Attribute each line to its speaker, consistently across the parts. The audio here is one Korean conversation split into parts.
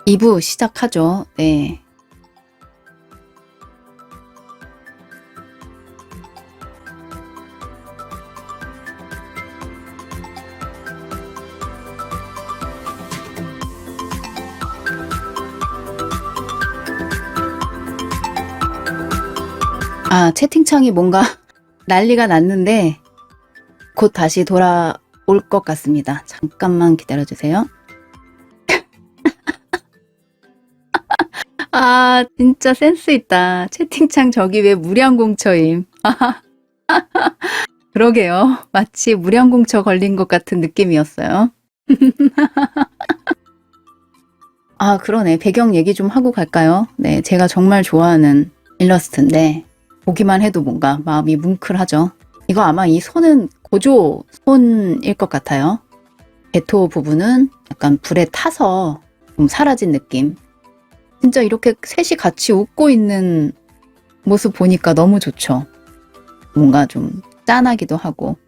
Speaker 1: 2부 시작하죠. 네. 아, 채팅창이 뭔가 난리가 났는데 곧 다시 돌아올 것 같습니다. 잠깐만 기다려주세요. 아, 진짜 센스 있다. 채팅창 저기 왜 무량공처임. 그러게요. 마치 무량공처 걸린 것 같은 느낌이었어요. 아, 그러네. 배경 얘기 좀 하고 갈까요? 네, 제가 정말 좋아하는 일러스트인데 보기만 해도 뭔가 마음이 뭉클하죠. 이거 아마 이 손은 고조 손일 것 같아요. 게토 부분은 약간 불에 타서 좀 사라진 느낌. 진짜 이렇게 셋이 같이 웃고 있는 모습 보니까 너무 좋죠. 뭔가 좀 짠하기도 하고.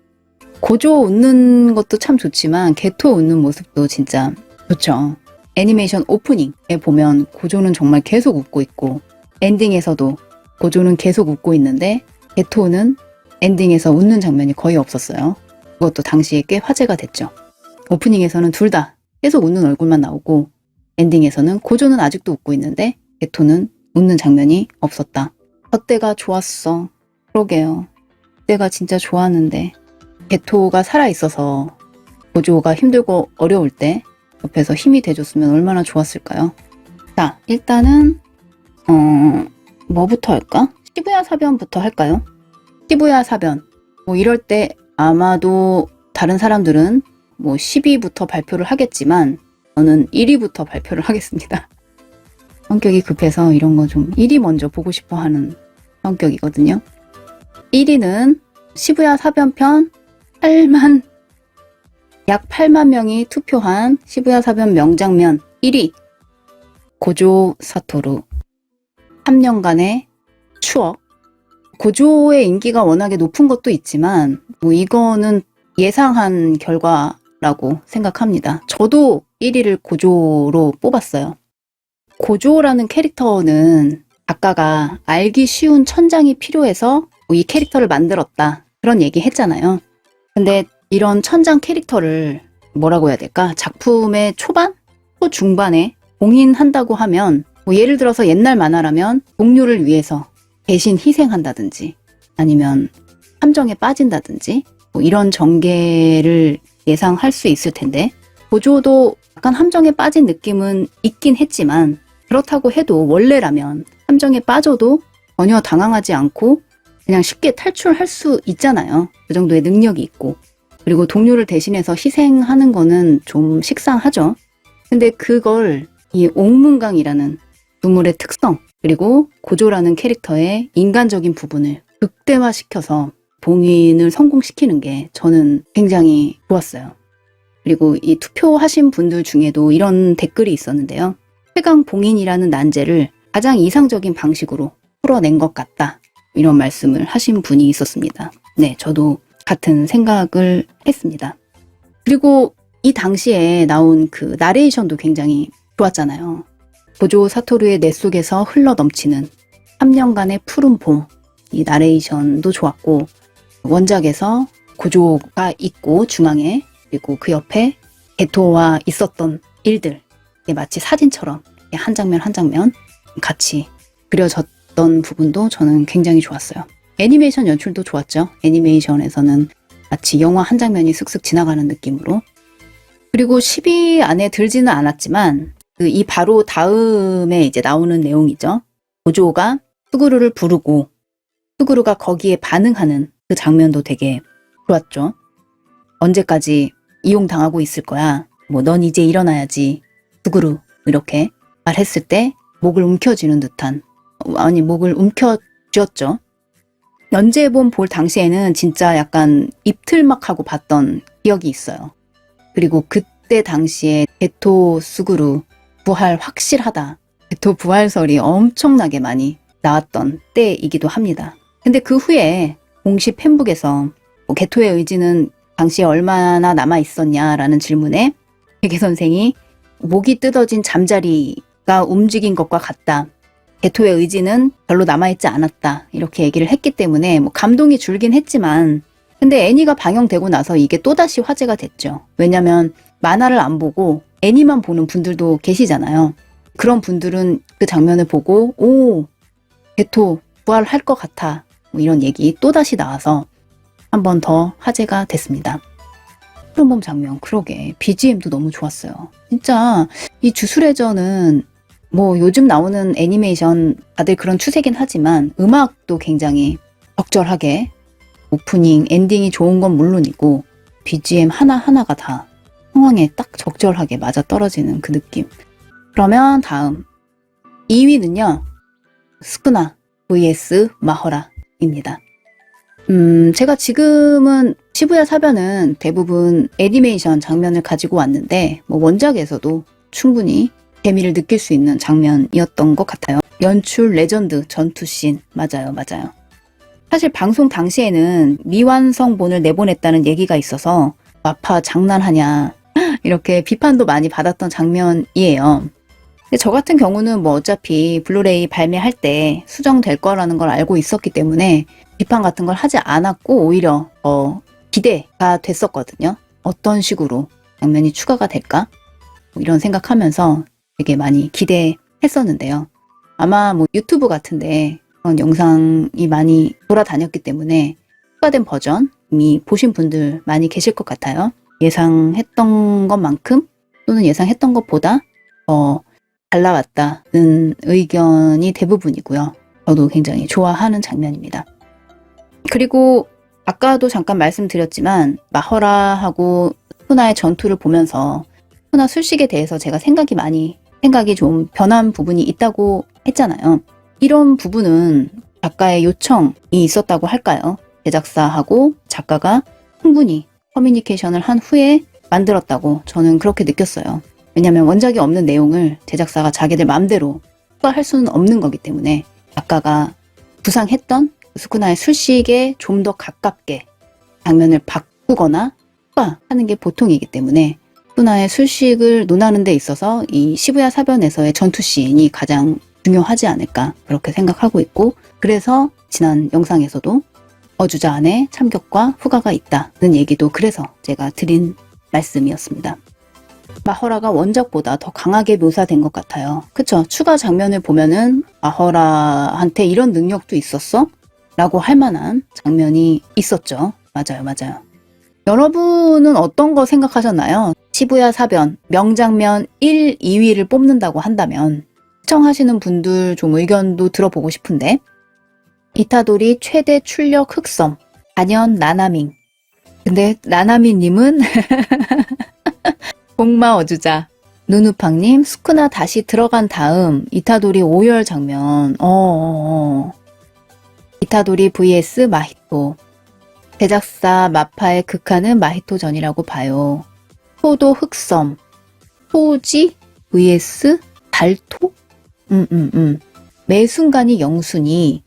Speaker 1: 고조 웃는 것도 참 좋지만 게토 웃는 모습도 진짜 좋죠. 애니메이션 오프닝에 보면 고조는 정말 계속 웃고 있고 엔딩에서도 고조는 계속 웃고 있는데 게토는 엔딩에서 웃는 장면이 거의 없었어요. 그것도 당시에 꽤 화제가 됐죠. 오프닝에서는 둘 다 계속 웃는 얼굴만 나오고 엔딩에서는 고조는 아직도 웃고 있는데 게토는 웃는 장면이 없었다. 그때가 좋았어. 그러게요. 그때가 진짜 좋았는데 게토가 살아있어서 고조가 힘들고 어려울 때 옆에서 힘이 돼줬으면 얼마나 좋았을까요? 자, 일단은 뭐부터 할까? 시부야 사변부터 할까요? 시부야 사변. 뭐 이럴 때 아마도 다른 사람들은 뭐 10위부터 발표를 하겠지만 저는 1위부터 발표를 하겠습니다. 성격이 급해서 이런 거 좀 1위 먼저 보고 싶어 하는 성격이거든요. 1위는 시부야 사변편 약 8만 명이 투표한 시부야 사변 명장면 1위 고조 사토루 3년간의 추억. 고조의 인기가 워낙에 높은 것도 있지만 뭐 이거는 예상한 결과라고 생각합니다. 저도 1위를 고조로 뽑았어요. 고조라는 캐릭터는 작가가 알기 쉬운 천장이 필요해서 이 캐릭터를 만들었다. 그런 얘기 했잖아요. 근데 이런 천장 캐릭터를 뭐라고 해야 될까? 작품의 초반? 초중반에 봉인한다고 하면 뭐 예를 들어서 옛날 만화라면 동료를 위해서 대신 희생한다든지 아니면 함정에 빠진다든지 뭐 이런 전개를 예상할 수 있을 텐데 고조도 약간 함정에 빠진 느낌은 있긴 했지만 그렇다고 해도 원래라면 함정에 빠져도 전혀 당황하지 않고 그냥 쉽게 탈출할 수 있잖아요. 그 정도의 능력이 있고 그리고 동료를 대신해서 희생하는 거는 좀 식상하죠. 근데 그걸 이 옥문강이라는 유물의 특성 그리고 고조라는 캐릭터의 인간적인 부분을 극대화시켜서 봉인을 성공시키는 게 저는 굉장히 좋았어요. 그리고 이 투표하신 분들 중에도 이런 댓글이 있었는데요. 최강 봉인이라는 난제를 가장 이상적인 방식으로 풀어낸 것 같다. 이런 말씀을 하신 분이 있었습니다. 네, 저도 같은 생각을 했습니다. 그리고 이 당시에 나온 그 나레이션도 굉장히 좋았잖아요. 고조 사토루의 뇌 속에서 흘러 넘치는 3년간의 푸른 봄. 이 나레이션도 좋았고 원작에서 고조가 있고 중앙에 그리고 그 옆에 게토와 있었던 일들 마치 사진처럼 한 장면 한 장면 같이 그려졌던 부분도 저는 굉장히 좋았어요. 애니메이션 연출도 좋았죠. 애니메이션에서는 마치 영화 한 장면이 슥슥 지나가는 느낌으로. 그리고 10위 안에 들지는 않았지만 이 바로 다음에 이제 나오는 내용이죠. 고조가 스구루를 부르고 스구루가 거기에 반응하는 그 장면도 되게 좋았죠. 언제까지 이용당하고 있을 거야. 뭐 넌 이제 일어나야지. 스구루 이렇게 말했을 때 목을 움켜쥐는 듯한 목을 움켜쥐었죠. 연재본 볼 당시에는 진짜 약간 입틀막하고 봤던 기억이 있어요. 그리고 그때 당시에 게토 스구루 부활 확실하다. 게토 부활설이 엄청나게 많이 나왔던 때이기도 합니다. 근데 그 후에 공식 팬북에서 게토의 의지는 당시에 얼마나 남아 있었냐라는 질문에 베개 선생이 목이 뜯어진 잠자리가 움직인 것과 같다. 게토의 의지는 별로 남아있지 않았다. 이렇게 얘기를 했기 때문에 뭐 감동이 줄긴 했지만 근데 애니가 방영되고 나서 이게 또다시 화제가 됐죠. 왜냐면 만화를 안 보고 애니만 보는 분들도 계시잖아요. 그런 분들은 그 장면을 보고 오, 게토 부활할 것 같아. 뭐 이런 얘기 또다시 나와서 한 번 더 화제가 됐습니다. 프롬범 장면, 그러게 BGM도 너무 좋았어요. 진짜 이 주술회전은 뭐 요즘 나오는 애니메이션 다들 그런 추세긴 하지만 음악도 굉장히 적절하게 오프닝, 엔딩이 좋은 건 물론이고 BGM 하나하나가 다 상황에 딱 적절하게 맞아떨어지는 그 느낌. 그러면 다음 2위는요. 스쿠나 vs 마허라입니다. 제가 지금은 시부야 사변은 대부분 애니메이션 장면을 가지고 왔는데 뭐 원작에서도 충분히 재미를 느낄 수 있는 장면이었던 것 같아요. 연출 레전드 전투씬 맞아요. 사실 방송 당시에는 미완성본을 내보냈다는 얘기가 있어서 마파 장난하냐 이렇게 비판도 많이 받았던 장면이에요. 근데 저 같은 경우는 뭐 어차피 블루레이 발매할 때 수정될 거라는 걸 알고 있었기 때문에 비판 같은 걸 하지 않았고 오히려 기대가 됐었거든요. 어떤 식으로 장면이 추가가 될까? 뭐 이런 생각하면서 되게 많이 기대했었는데요. 아마 뭐 유튜브 같은데 그런 영상이 많이 돌아다녔기 때문에 추가된 버전 이미 보신 분들 많이 계실 것 같아요. 예상했던 것만큼 또는 예상했던 것보다 더 잘 나왔다는 의견이 대부분이고요. 저도 굉장히 좋아하는 장면입니다. 그리고 아까도 잠깐 말씀드렸지만 마허라하고 스쿠나의 전투를 보면서 스쿠나 술식에 대해서 제가 생각이 좀 변한 부분이 있다고 했잖아요. 이런 부분은 작가의 요청이 있었다고 할까요? 제작사하고 작가가 충분히 커뮤니케이션을 한 후에 만들었다고 저는 그렇게 느꼈어요. 왜냐하면 원작이 없는 내용을 제작사가 자기들 마음대로 추가할 수는 없는 거기 때문에 작가가 구상했던 스쿠나의 술식에 좀 더 가깝게 장면을 바꾸거나 추가하는 게 보통이기 때문에 스쿠나의 술식을 논하는 데 있어서 이 시부야 사변에서의 전투씬이 가장 중요하지 않을까 그렇게 생각하고 있고 그래서 지난 영상에서도 어주자 안에 참격과 후가가 있다는 얘기도 그래서 제가 드린 말씀이었습니다. 마허라가 원작보다 더 강하게 묘사된 것 같아요. 그쵸? 추가 장면을 보면은 마허라한테 이런 능력도 있었어? 라고 할 만한 장면이 있었죠. 맞아요. 여러분은 어떤 거 생각하셨나요? 시부야 사변 명장면 1, 2위를 뽑는다고 한다면 시청하시는 분들 좀 의견도 들어보고 싶은데 이타도리 최대 출력 흑섬 단연 나나밍. 근데 나나밍님은 공마 어주자. 누누팡님 스쿠나 다시 들어간 다음 이타도리 오열 장면. 이타도리 vs 마히토. 제작사 마파의 극한은 마히토전이라고 봐요. 토도 흑섬. 토지 vs 달토? 매 순간이 영순이.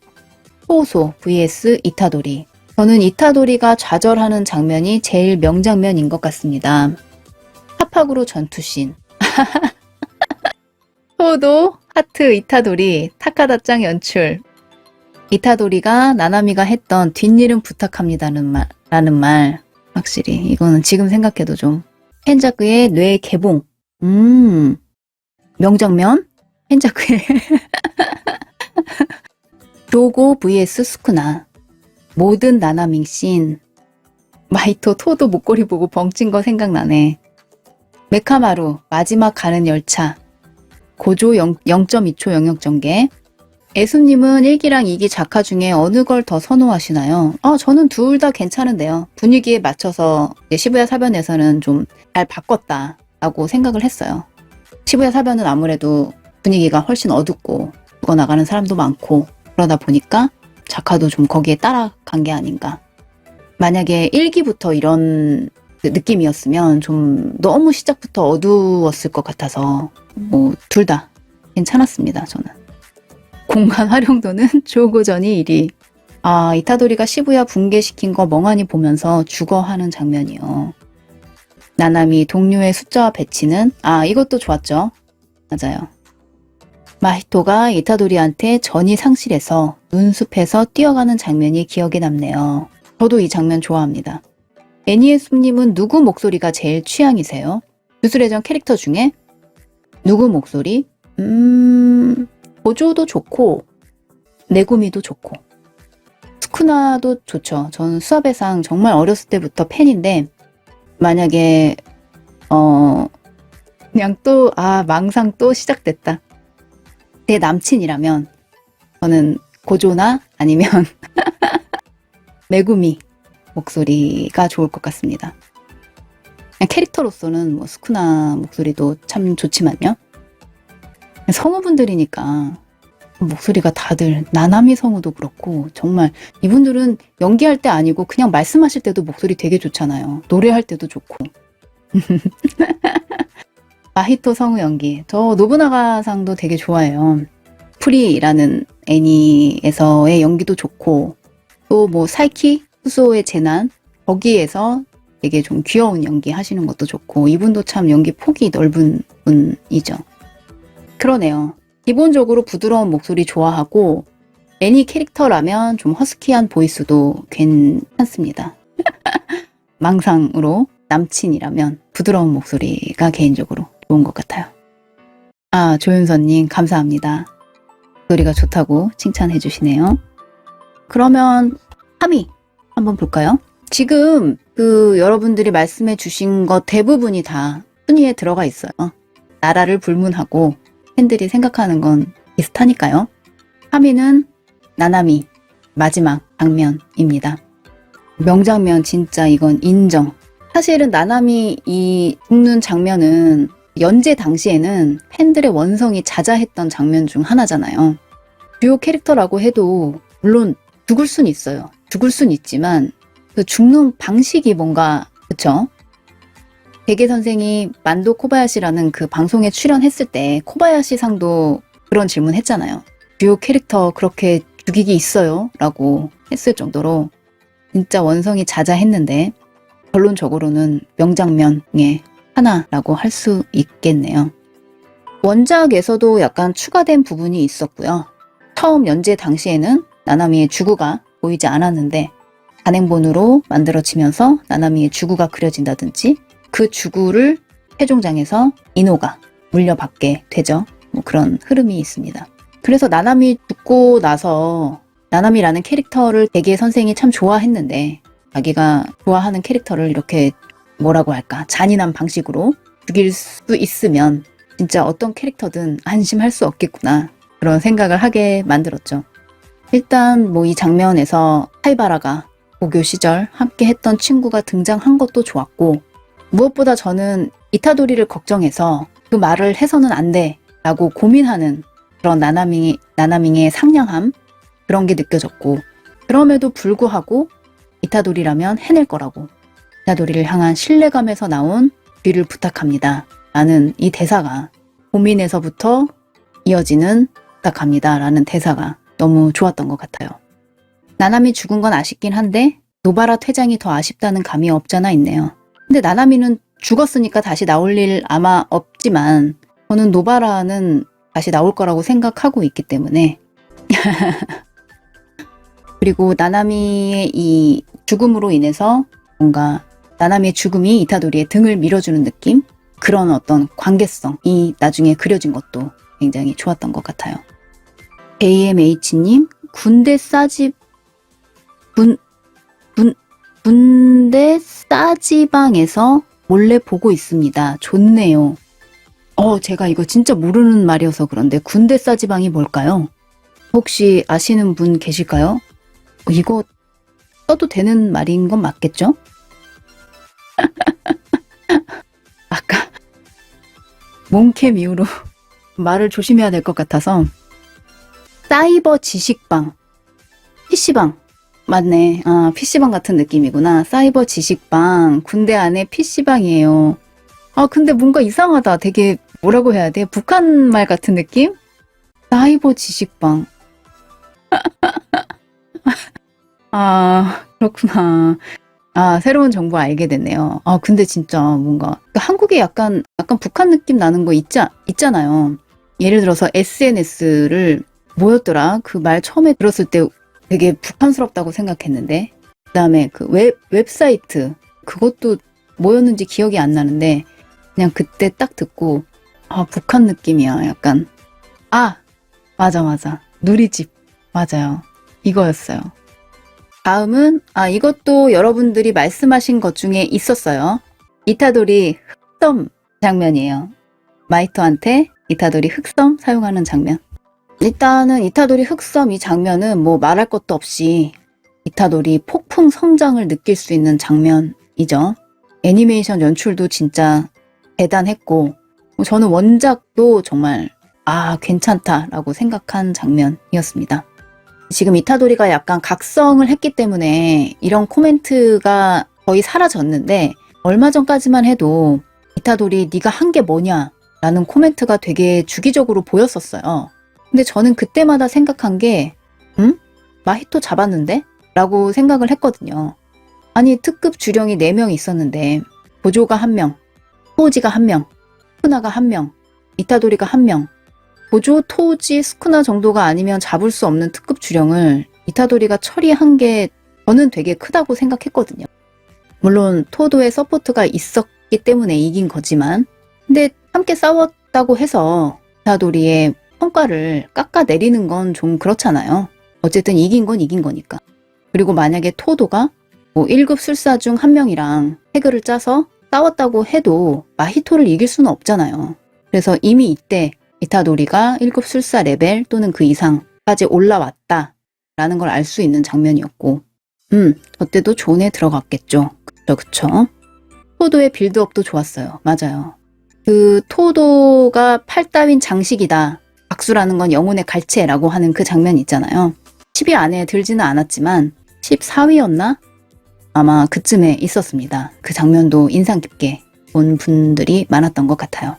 Speaker 1: 토소 vs 이타도리. 저는 이타도리가 좌절하는 장면이 제일 명장면인 것 같습니다. 팝팍으로 전투씬. 토도 하트 이타도리 타카다짱 연출. 이타도리가 나나미가 했던 뒷일은 부탁합니다라는 말 확실히 이거는 지금 생각해도 좀 펜자크의 뇌 개봉. 명장면 펜자크의 조고 vs 스쿠나. 모든 나나밍 씬. 마히토 토도 목걸이 보고 벙찐 거 생각나네. 메카마루 마지막 가는 열차. 고조 0.2초 영역 전개. 애수님은 1기랑 2기 작화 중에 어느 걸 더 선호하시나요? 저는 둘 다 괜찮은데요. 분위기에 맞춰서 시부야 사변에서는 좀 잘 바꿨다라고 생각을 했어요. 시부야 사변은 아무래도 분위기가 훨씬 어둡고 죽어나가는 사람도 많고 그러다 보니까 작화도 좀 거기에 따라간 게 아닌가. 만약에 1기부터 이런 느낌이었으면 좀 너무 시작부터 어두웠을 것 같아서 뭐 둘 다 괜찮았습니다. 저는. 공간 활용도는 조고전이 1위. 이타도리가 시부야 붕괴시킨 거 멍하니 보면서 죽어하는 장면이요. 나나미 동료의 숫자와 배치는 이것도 좋았죠. 맞아요. 마히토가 이타도리한테 전이 상실해서 눈숲에서 뛰어가는 장면이 기억에 남네요. 저도 이 장면 좋아합니다. 애니의 숲님은 누구 목소리가 제일 취향이세요? 주술회전 캐릭터 중에 누구 목소리? 고조도 좋고 네고미도 좋고 스쿠나도 좋죠. 저는 수아베 상 정말 어렸을 때부터 팬인데 만약에 그냥 또 망상 또 시작됐다. 제 남친이라면 저는 고조나 아니면 메구미 목소리가 좋을 것 같습니다. 캐릭터로서는 뭐 스쿠나 목소리도 참 좋지만요. 성우분들이니까 목소리가 다들 나나미 성우도 그렇고 정말 이분들은 연기할 때 아니고 그냥 말씀하실 때도 목소리 되게 좋잖아요. 노래할 때도 좋고. 마히토 성우 연기. 저 노부나가상도 되게 좋아해요. 프리라는 애니에서의 연기도 좋고 또 뭐 사이키 후소의 재난 거기에서 되게 좀 귀여운 연기 하시는 것도 좋고 이분도 참 연기 폭이 넓은 분이죠. 그러네요. 기본적으로 부드러운 목소리 좋아하고 애니 캐릭터라면 좀 허스키한 보이스도 괜찮습니다. 망상으로 남친이라면 부드러운 목소리가 개인적으로 좋은 것 같아요. 조윤선님 감사합니다. 목소리가 좋다고 칭찬해 주시네요. 그러면 3위 한번 볼까요? 지금 여러분들이 말씀해 주신 것 대부분이 다 순위에 들어가 있어요. 나라를 불문하고 팬들이 생각하는 건 비슷하니까요. 3위는 나나미 마지막 장면입니다. 명장면 진짜 이건 인정. 사실은 나나미 이 죽는 장면은 연재 당시에는 팬들의 원성이 자자했던 장면 중 하나잖아요. 주요 캐릭터라고 해도 물론 죽을 순 있어요. 죽을 순 있지만 그 죽는 방식이 뭔가 그쵸? 베게 선생이 만도 코바야시라는 그 방송에 출연했을 때 코바야시 상도 그런 질문 했잖아요. 주요 캐릭터 그렇게 죽이기 있어요? 라고 했을 정도로 진짜 원성이 자자했는데 결론적으로는 명장면의 하나라고 할 수 있겠네요. 원작에서도 약간 추가된 부분이 있었고요. 처음 연재 당시에는 나나미의 주구가 보이지 않았는데 단행본으로 만들어지면서 나나미의 주구가 그려진다든지 그 주구를 세종장에서 인호가 물려받게 되죠. 뭐 그런 흐름이 있습니다. 그래서 나나미 죽고 나서 나나미라는 캐릭터를 베게 선생이 참 좋아했는데 자기가 좋아하는 캐릭터를 이렇게 뭐라고 할까 잔인한 방식으로 죽일 수 있으면 진짜 어떤 캐릭터든 안심할 수 없겠구나 그런 생각을 하게 만들었죠. 일단 뭐 이 장면에서 하이바라가 고교 시절 함께 했던 친구가 등장한 것도 좋았고 무엇보다 저는 이타도리를 걱정해서 그 말을 해서는 안 돼 라고 고민하는 그런 나나밍의 상냥함 그런 게 느껴졌고 그럼에도 불구하고 이타도리라면 해낼 거라고 이타도리를 향한 신뢰감에서 나온 뒤를 부탁합니다 라는 이 대사가 고민에서부터 이어지는 부탁합니다 라는 대사가 너무 좋았던 것 같아요. 나나미 죽은 건 아쉽긴 한데 노바라 퇴장이 더 아쉽다는 감이 없잖아 있네요. 근데 나나미는 죽었으니까 다시 나올 일 아마 없지만 저는 노바라는 다시 나올 거라고 생각하고 있기 때문에 그리고 나나미의 이 죽음으로 인해서 뭔가 나나미의 죽음이 이타도리의 등을 밀어주는 느낌? 그런 어떤 관계성이 나중에 그려진 것도 굉장히 좋았던 것 같아요. AMH님 군대 싸지방에서 몰래 보고 있습니다. 좋네요. 제가 이거 진짜 모르는 말이어서 그런데 군대 싸지방이 뭘까요? 혹시 아시는 분 계실까요? 이거 써도 되는 말인 건 맞겠죠? 아까 몽캠 이후로 말을 조심해야 될 것 같아서 사이버 지식방 PC방 맞네. PC방 같은 느낌이구나. 사이버 지식방 군대 안에 PC방이에요. 근데 뭔가 이상하다. 되게 뭐라고 해야 돼? 북한 말 같은 느낌? 사이버 지식방 그렇구나. 아, 새로운 정보 알게 됐네요. 아, 근데 진짜 뭔가 한국에 약간 북한 느낌 나는 거 있잖아요. 예를 들어서 SNS를 뭐였더라? 그 말 처음에 들었을 때 되게 북한스럽다고 생각했는데 그다음에 그 웹사이트 그것도 뭐였는지 기억이 안 나는데 그냥 그때 딱 듣고 아, 북한 느낌이야. 약간 아, 맞아. 누리집. 맞아요. 이거였어요. 다음은 이것도 여러분들이 말씀하신 것 중에 있었어요. 이타도리 흑섬 장면이에요. 마히토한테 이타도리 흑섬 사용하는 장면. 일단은 이타도리 흑섬 이 장면은 뭐 말할 것도 없이 이타도리 폭풍 성장을 느낄 수 있는 장면이죠. 애니메이션 연출도 진짜 대단했고 저는 원작도 정말 괜찮다라고 생각한 장면이었습니다. 지금 이타도리가 약간 각성을 했기 때문에 이런 코멘트가 거의 사라졌는데 얼마 전까지만 해도 이타도리 네가 한 게 뭐냐 라는 코멘트가 되게 주기적으로 보였었어요. 근데 저는 그때마다 생각한 게 마히토 잡았는데? 라고 생각을 했거든요. 아니 특급 주령이 4명 있었는데 보조가 1명, 토우지가 1명, 스쿠나가 1명, 이타도리가 1명 보조, 토우지, 스쿠나 정도가 아니면 잡을 수 없는 특급 주령을 이타도리가 처리한 게 저는 되게 크다고 생각했거든요. 물론 토도의 서포트가 있었기 때문에 이긴 거지만 근데 함께 싸웠다고 해서 이타도리의 성과를 깎아내리는 건 좀 그렇잖아요. 어쨌든 이긴 건 이긴 거니까. 그리고 만약에 토도가 1급 술사 중 1명이랑 태그를 짜서 싸웠다고 해도 마히토를 이길 수는 없잖아요. 그래서 이미 이때 이타도리가 1급 술사 레벨 또는 그 이상까지 올라왔다라는 걸 알 수 있는 장면이었고 저때도 존에 들어갔겠죠. 그쵸. 토도의 빌드업도 좋았어요. 맞아요. 그 토도가 팔 따윈 장식이다. 박수라는 건 영혼의 갈채라고 하는 그 장면 있잖아요. 10위 안에 들지는 않았지만 14위였나? 아마 그쯤에 있었습니다. 그 장면도 인상 깊게 본 분들이 많았던 것 같아요.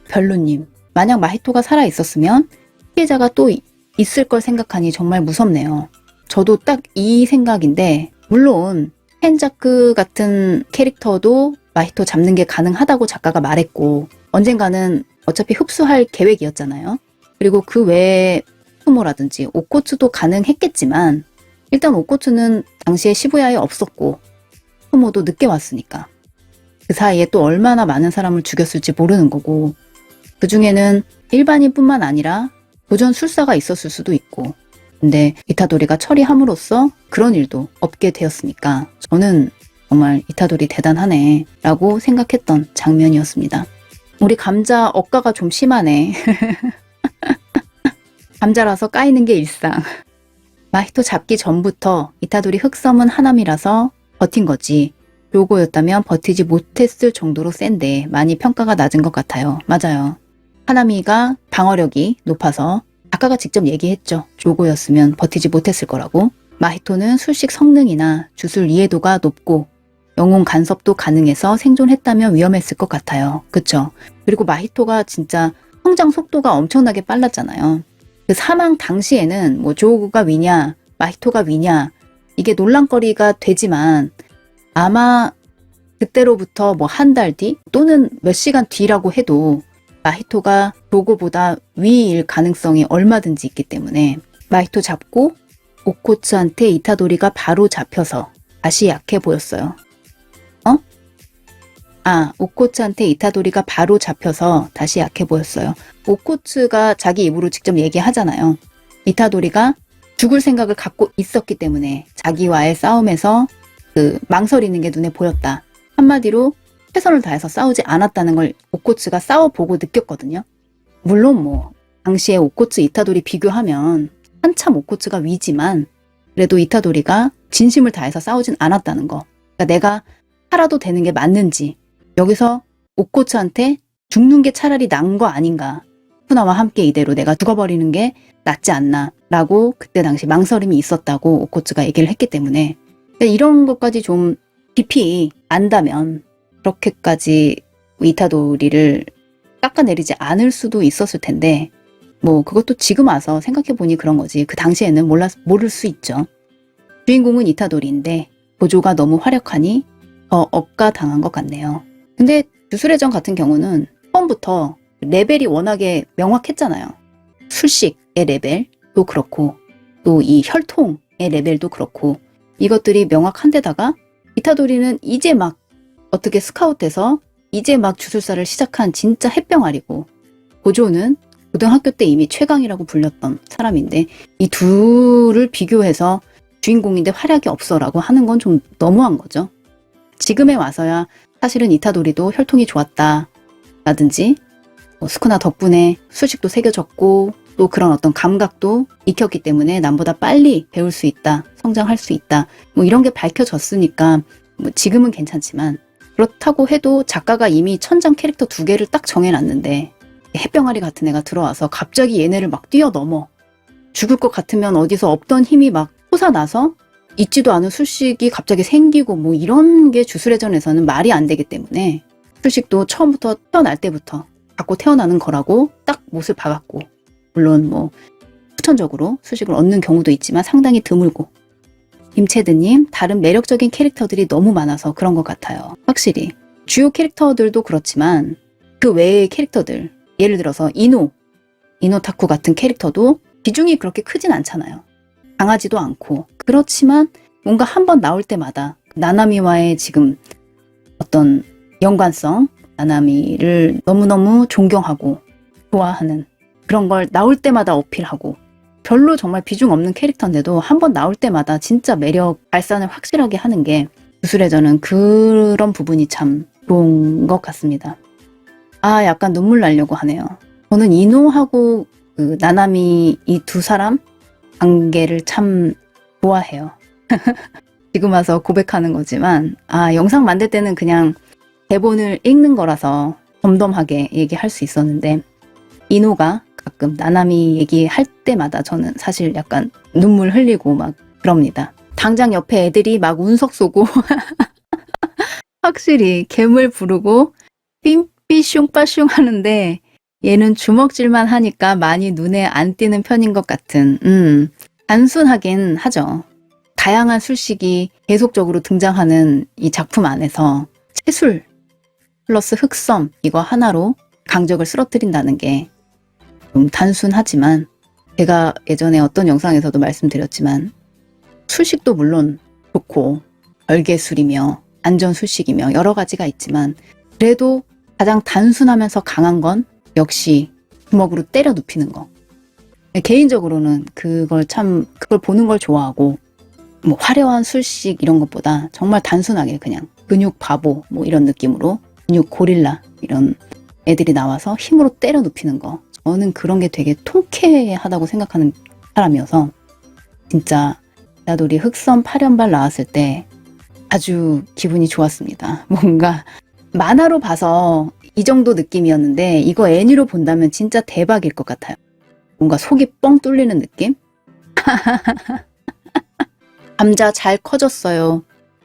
Speaker 1: 별로님, 만약 마히토가 살아있었으면 피해자가 또 있을 걸 생각하니 정말 무섭네요. 저도 딱 이 생각인데 물론 펜자크 같은 캐릭터도 마히토 잡는 게 가능하다고 작가가 말했고 언젠가는 어차피 흡수할 계획이었잖아요. 그리고 그 외에 후모라든지 오코츠도 가능했겠지만 일단 오코츠는 당시에 시부야에 없었고 후모도 늦게 왔으니까 그 사이에 또 얼마나 많은 사람을 죽였을지 모르는 거고 그 중에는 일반인뿐만 아니라 도전 술사가 있었을 수도 있고 근데 이타도리가 처리함으로써 그런 일도 없게 되었으니까 저는 정말 이타도리 대단하네 라고 생각했던 장면이었습니다. 우리 감자 억가가 좀 심하네. 감자라서 까이는 게 일상. 마히토 잡기 전부터 이타도리 흑섬은 하남이라서 버틴 거지. 요거였다면 버티지 못했을 정도로 센데 많이 평가가 낮은 것 같아요. 맞아요. 하나미가 방어력이 높아서 작가가 직접 얘기했죠. 조고였으면 버티지 못했을 거라고. 마히토는 술식 성능이나 주술 이해도가 높고 영웅 간섭도 가능해서 생존했다면 위험했을 것 같아요. 그쵸? 그리고 마히토가 진짜 성장 속도가 엄청나게 빨랐잖아요. 그 사망 당시에는 뭐 조고가 위냐 마히토가 위냐 이게 논란거리가 되지만 아마 그때로부터 뭐 한 달 뒤 또는 몇 시간 뒤라고 해도 마히토가 조고보다 위일 가능성이 얼마든지 있기 때문에 마히토 잡고 오코츠한테 이타도리가 바로 잡혀서 다시 약해 보였어요. 오코츠한테 이타도리가 바로 잡혀서 다시 약해 보였어요. 오코츠가 자기 입으로 직접 얘기하잖아요. 이타도리가 죽을 생각을 갖고 있었기 때문에 자기와의 싸움에서 그 망설이는 게 눈에 보였다. 한마디로 최선을 다해서 싸우지 않았다는 걸 오코츠가 싸워보고 느꼈거든요. 물론 뭐 당시에 오코츠 이타도리 비교하면 한참 오코츠가 위지만 그래도 이타도리가 진심을 다해서 싸우진 않았다는 거. 그러니까 내가 살아도 되는 게 맞는지 여기서 오코츠한테 죽는 게 차라리 나은 거 아닌가. 후나와 함께 이대로 내가 죽어버리는 게 낫지 않나 라고 그때 당시 망설임이 있었다고 오코츠가 얘기를 했기 때문에 이런 것까지 좀 깊이 안다면 그렇게까지 이타도리를 깎아내리지 않을 수도 있었을 텐데 뭐 그것도 지금 와서 생각해보니 그런 거지. 그 당시에는 모를 수 있죠. 주인공은 이타도리인데 고조가 너무 활약하니 더 억가당한 것 같네요. 근데 주술회전 같은 경우는 처음부터 레벨이 워낙에 명확했잖아요. 술식의 레벨도 그렇고 또 이 혈통의 레벨도 그렇고 이것들이 명확한 데다가 이타도리는 이제 막 어떻게 스카웃해서 이제 막 주술사를 시작한 진짜 햇병아리고 고조는 고등학교 때 이미 최강이라고 불렸던 사람인데 이 둘을 비교해서 주인공인데 활약이 없어라고 하는 건 좀 너무한 거죠. 지금에 와서야 사실은 이타도리도 혈통이 좋았다 라든지 스쿠나 덕분에 수식도 새겨졌고 또 그런 어떤 감각도 익혔기 때문에 남보다 빨리 배울 수 있다, 성장할 수 있다 뭐 이런 게 밝혀졌으니까 뭐 지금은 괜찮지만 그렇다고 해도 작가가 이미 천장 캐릭터 2개를 딱 정해놨는데 햇병아리 같은 애가 들어와서 갑자기 얘네를 막 뛰어넘어 죽을 것 같으면 어디서 없던 힘이 막 솟아나서 있지도 않은 술식이 갑자기 생기고 뭐 이런 게 주술회전에서는 말이 안 되기 때문에 술식도 처음부터 태어날 때부터 갖고 태어나는 거라고 딱 못을 박았고 물론 뭐 후천적으로 술식을 얻는 경우도 있지만 상당히 드물고 임채드님 다른 매력적인 캐릭터들이 너무 많아서 그런 것 같아요. 확실히 주요 캐릭터들도 그렇지만 그 외의 캐릭터들 예를 들어서 이노타쿠 같은 캐릭터도 비중이 그렇게 크진 않잖아요. 강하지도 않고 그렇지만 뭔가 한번 나올 때마다 나나미와의 지금 어떤 연관성 나나미를 너무너무 존경하고 좋아하는 그런 걸 나올 때마다 어필하고 별로 정말 비중 없는 캐릭터인데도 한번 나올 때마다 진짜 매력 발산을 확실하게 하는 게 주술회전은 그런 부분이 참 좋은 것 같습니다. 아 약간 눈물 나려고 하네요. 저는 이노하고 그 나나미 이 두 사람 관계를 참 좋아해요. 지금 와서 고백하는 거지만 영상 만들 때는 그냥 대본을 읽는 거라서 덤덤하게 얘기할 수 있었는데 이노가 가끔 나나미 얘기할 때마다 저는 사실 약간 눈물 흘리고 막 그럽니다. 당장 옆에 애들이 막 운석 쏘고 확실히 괴물 부르고 삥삐슝빠슝 하는데 얘는 주먹질만 하니까 많이 눈에 안 띄는 편인 것 같은 단순하긴 하죠. 다양한 술식이 계속적으로 등장하는 이 작품 안에서 채술 플러스 흑섬 이거 하나로 강적을 쓰러뜨린다는 게 좀 단순하지만 제가 예전에 어떤 영상에서도 말씀드렸지만 술식도 물론 좋고 별개술이며 안전술식이며 여러 가지가 있지만 그래도 가장 단순하면서 강한 건 역시 주먹으로 때려 눕히는 거. 개인적으로는 그걸 보는 걸 좋아하고 뭐 화려한 술식 이런 것보다 정말 단순하게 그냥 근육 바보 뭐 이런 느낌으로 근육 고릴라 이런 애들이 나와서 힘으로 때려 눕히는 거. 저는 그런 게 되게 통쾌하다고 생각하는 사람이어서 진짜 나돌이 흑섬 8연발 나왔을 때 아주 기분이 좋았습니다. 뭔가 만화로 봐서 이 정도 느낌이었는데 이거 애니로 본다면 진짜 대박일 것 같아요. 뭔가 속이 뻥 뚫리는 느낌? 감자 잘 커졌어요.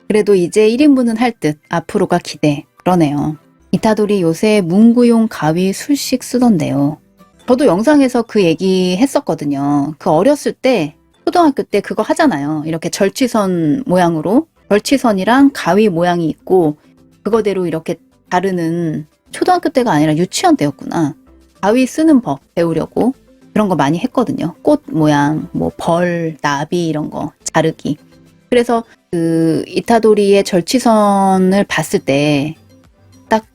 Speaker 1: 그래도 이제 1인분은 할 듯. 앞으로가 기대. 그러네요. 이타도리 요새 문구용 가위 술식 쓰던데요. 저도 영상에서 그 얘기 했었거든요. 그 어렸을 때 초등학교 때 그거 하잖아요. 이렇게 절취선 모양으로 절취선이랑 가위 모양이 있고 그거대로 이렇게 자르는 초등학교 때가 아니라 유치원 때였구나. 가위 쓰는 법 배우려고 그런 거 많이 했거든요. 꽃 모양, 뭐 벌, 나비 이런 거 자르기. 그래서 그 이타도리의 절취선을 봤을 때 딱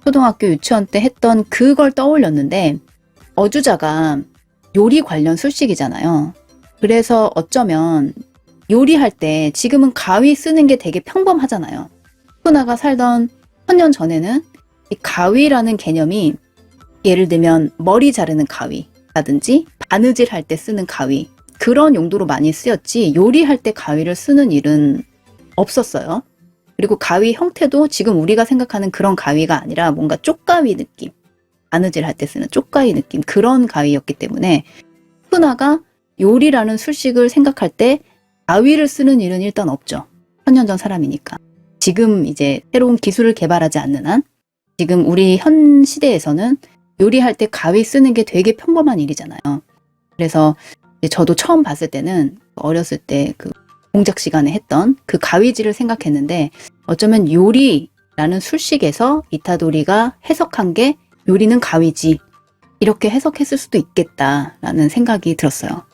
Speaker 1: 초등학교 유치원 때 했던 그걸 떠올렸는데 어주자가 요리 관련 술식이잖아요. 그래서 어쩌면 요리할 때 지금은 가위 쓰는 게 되게 평범하잖아요. 후나가 살던 1000년 전에는 이 가위라는 개념이 예를 들면 머리 자르는 가위라든지 바느질 할 때 쓰는 가위 그런 용도로 많이 쓰였지 요리할 때 가위를 쓰는 일은 없었어요. 그리고 가위 형태도 지금 우리가 생각하는 그런 가위가 아니라 뭔가 쪽가위 느낌 바느질 할 때 쓰는 쪽가위 느낌 그런 가위였기 때문에 후나가 요리라는 술식을 생각할 때 가위를 쓰는 일은 일단 없죠. 1000년 전 사람이니까. 지금 이제 새로운 기술을 개발하지 않는 한 지금 우리 현 시대에서는 요리할 때 가위 쓰는 게 되게 평범한 일이잖아요. 그래서 저도 처음 봤을 때는 어렸을 때 그 공작 시간에 했던 그 가위질을 생각했는데 어쩌면 요리라는 술식에서 이타도리가 해석한 게 요리는 가위지 이렇게 해석했을 수도 있겠다라는 생각이 들었어요.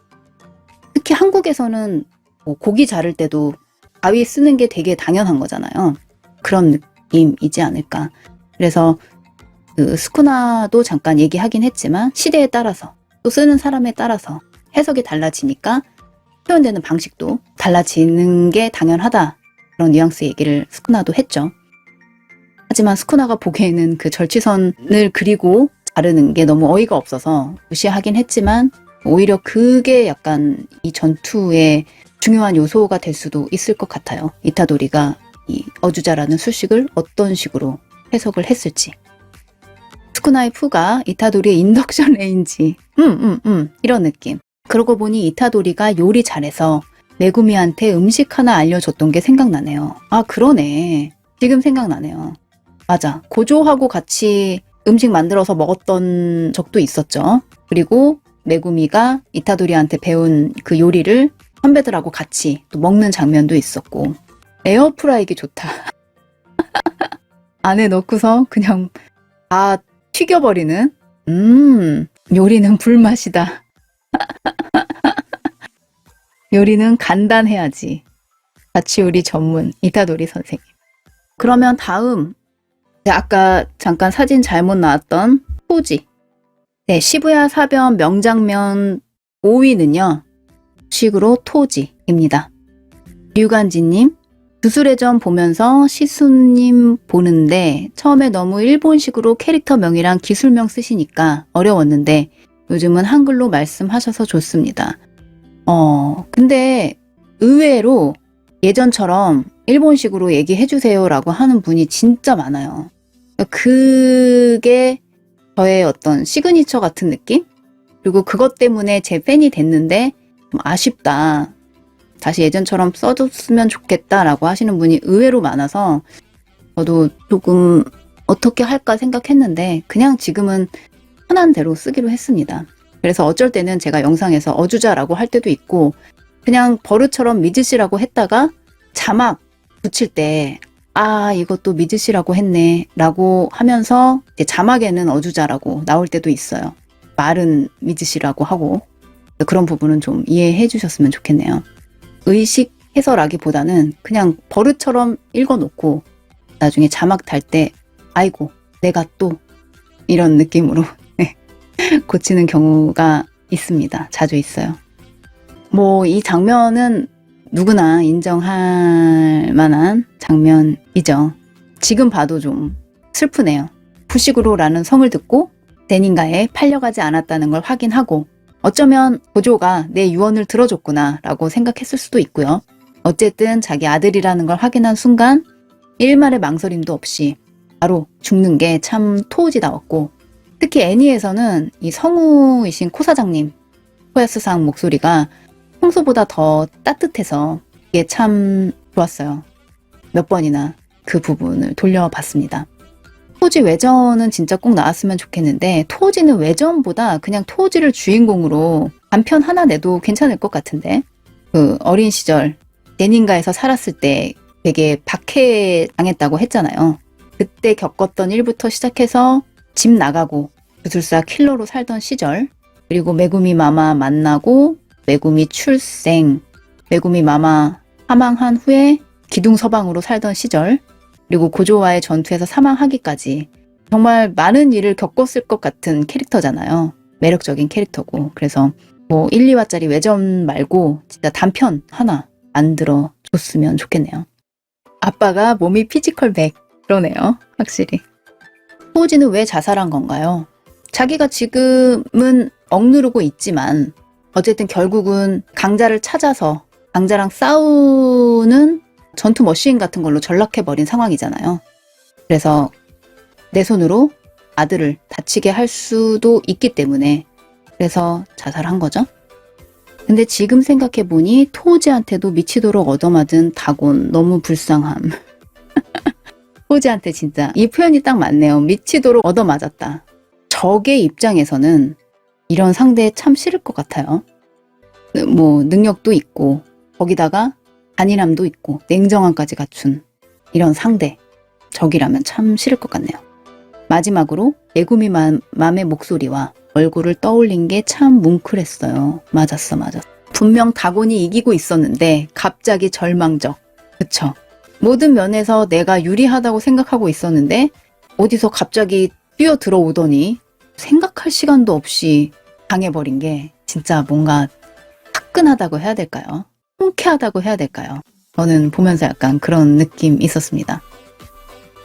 Speaker 1: 특히 한국에서는 뭐 고기 자를 때도 가위 쓰는 게 되게 당연한 거잖아요. 그런 느낌이지 않을까. 그래서 그 스쿠나도 잠깐 얘기하긴 했지만 시대에 따라서 또 쓰는 사람에 따라서 해석이 달라지니까 표현되는 방식도 달라지는 게 당연하다. 그런 뉘앙스 얘기를 스쿠나도 했죠. 하지만 스쿠나가 보기에는 그 절취선을 그리고 자르는 게 너무 어이가 없어서 무시하긴 했지만 오히려 그게 약간 이 전투의 중요한 요소가 될 수도 있을 것 같아요. 이타도리가 이 어주자라는 술식을 어떤 식으로 해석을 했을지. 스쿠나의 푸가 이타도리의 인덕션 레인지 이런 느낌. 그러고 보니 이타도리가 요리 잘해서 메구미한테 음식 하나 알려줬던 게 생각나네요. 아 그러네. 지금 생각나네요. 맞아. 고조하고 같이 음식 만들어서 먹었던 적도 있었죠. 그리고 메구미가 이타도리한테 배운 그 요리를 선배들하고 같이 또 먹는 장면도 있었고 에어프라이기 좋다. 안에 넣고서 그냥 다 튀겨버리는 요리는 불맛이다. 요리는 간단해야지. 자취요리 전문 이타도리 선생님. 그러면 다음 아까 잠깐 사진 잘못 나왔던 토지. 네, 시부야 사변 명장면 5위는요. 식으로 토지입니다. 류간지님, 주술의 전 보면서 시수님 보는데 처음에 너무 일본식으로 캐릭터 명이랑 기술명 쓰시니까 어려웠는데 요즘은 한글로 말씀하셔서 좋습니다. 근데 의외로 예전처럼 일본식으로 얘기해주세요 라고 하는 분이 진짜 많아요. 그게 저의 어떤 시그니처 같은 느낌? 그리고 그것 때문에 제 팬이 됐는데 좀 아쉽다. 다시 예전처럼 써줬으면 좋겠다라고 하시는 분이 의외로 많아서 저도 조금 어떻게 할까 생각했는데 그냥 지금은 편한 대로 쓰기로 했습니다. 그래서 어쩔 때는 제가 영상에서 어주자라고 할 때도 있고 그냥 버릇처럼 미즈씨라고 했다가 자막 붙일 때 아 이것도 미즈씨라고 했네 라고 하면서 이제 자막에는 어주자라고 나올 때도 있어요. 말은 미즈씨라고 하고 그런 부분은 좀 이해해 주셨으면 좋겠네요. 의식해서라기보다는 그냥 버릇처럼 읽어놓고 나중에 자막 달 때 아이고 내가 또 이런 느낌으로 고치는 경우가 있습니다. 자주 있어요. 뭐 이 장면은 누구나 인정할 만한 장면이죠. 지금 봐도 좀 슬프네요. 푸시구로라는 성을 듣고 데닌가에 팔려가지 않았다는 걸 확인하고 어쩌면 고조가 내 유언을 들어줬구나 라고 생각했을 수도 있고요. 어쨌든 자기 아들이라는 걸 확인한 순간 일말의 망설임도 없이 바로 죽는 게 참 토우지다웠고 특히 애니에서는 이 성우이신 코 사장님 코야스상 목소리가 평소보다 더 따뜻해서 이게 참 좋았어요. 몇 번이나 그 부분을 돌려봤습니다. 토지 외전은 진짜 꼭 나왔으면 좋겠는데 토지는 외전보다 그냥 토지를 주인공으로 단편 하나 내도 괜찮을 것 같은데 그 어린 시절 데닌가에서 살았을 때 되게 박해당했다고 했잖아요. 그때 겪었던 일부터 시작해서 집 나가고 주술사 킬러로 살던 시절 그리고 메구미 마마 만나고 메구미 출생 메구미 마마 사망한 후에 기둥서방으로 살던 시절 그리고 고조와의 전투에서 사망하기까지 정말 많은 일을 겪었을 것 같은 캐릭터잖아요. 매력적인 캐릭터고 그래서 뭐 1, 2화짜리 외전 말고 진짜 단편 하나 만들어줬으면 좋겠네요. 아빠가 몸이 피지컬 100 그러네요. 확실히. 토우지는 왜 자살한 건가요? 자기가 지금은 억누르고 있지만 어쨌든 결국은 강자를 찾아서 강자랑 싸우는 전투 머신 같은 걸로 전락해버린 상황이잖아요. 그래서 내 손으로 아들을 다치게 할 수도 있기 때문에 그래서 자살한 거죠. 근데 지금 생각해보니 토우지한테도 미치도록 얻어맞은 다곤 너무 불쌍함. 토우지한테 진짜 이 표현이 딱 맞네요. 미치도록 얻어맞았다. 적의 입장에서는 이런 상대 참 싫을 것 같아요. 뭐 능력도 있고 거기다가 잔인함도 있고 냉정함까지 갖춘 이런 상대, 적이라면 참 싫을 것 같네요. 마지막으로 메구미 맘의 목소리와 얼굴을 떠올린 게 참 뭉클했어요. 맞았어. 분명 다곤이 이기고 있었는데 갑자기 절망적. 그쵸? 모든 면에서 내가 유리하다고 생각하고 있었는데 어디서 갑자기 뛰어 들어오더니 생각할 시간도 없이 당해버린 게 진짜 뭔가 화끈하다고 해야 될까요? 통쾌하다고 해야 될까요? 저는 보면서 약간 그런 느낌 있었습니다.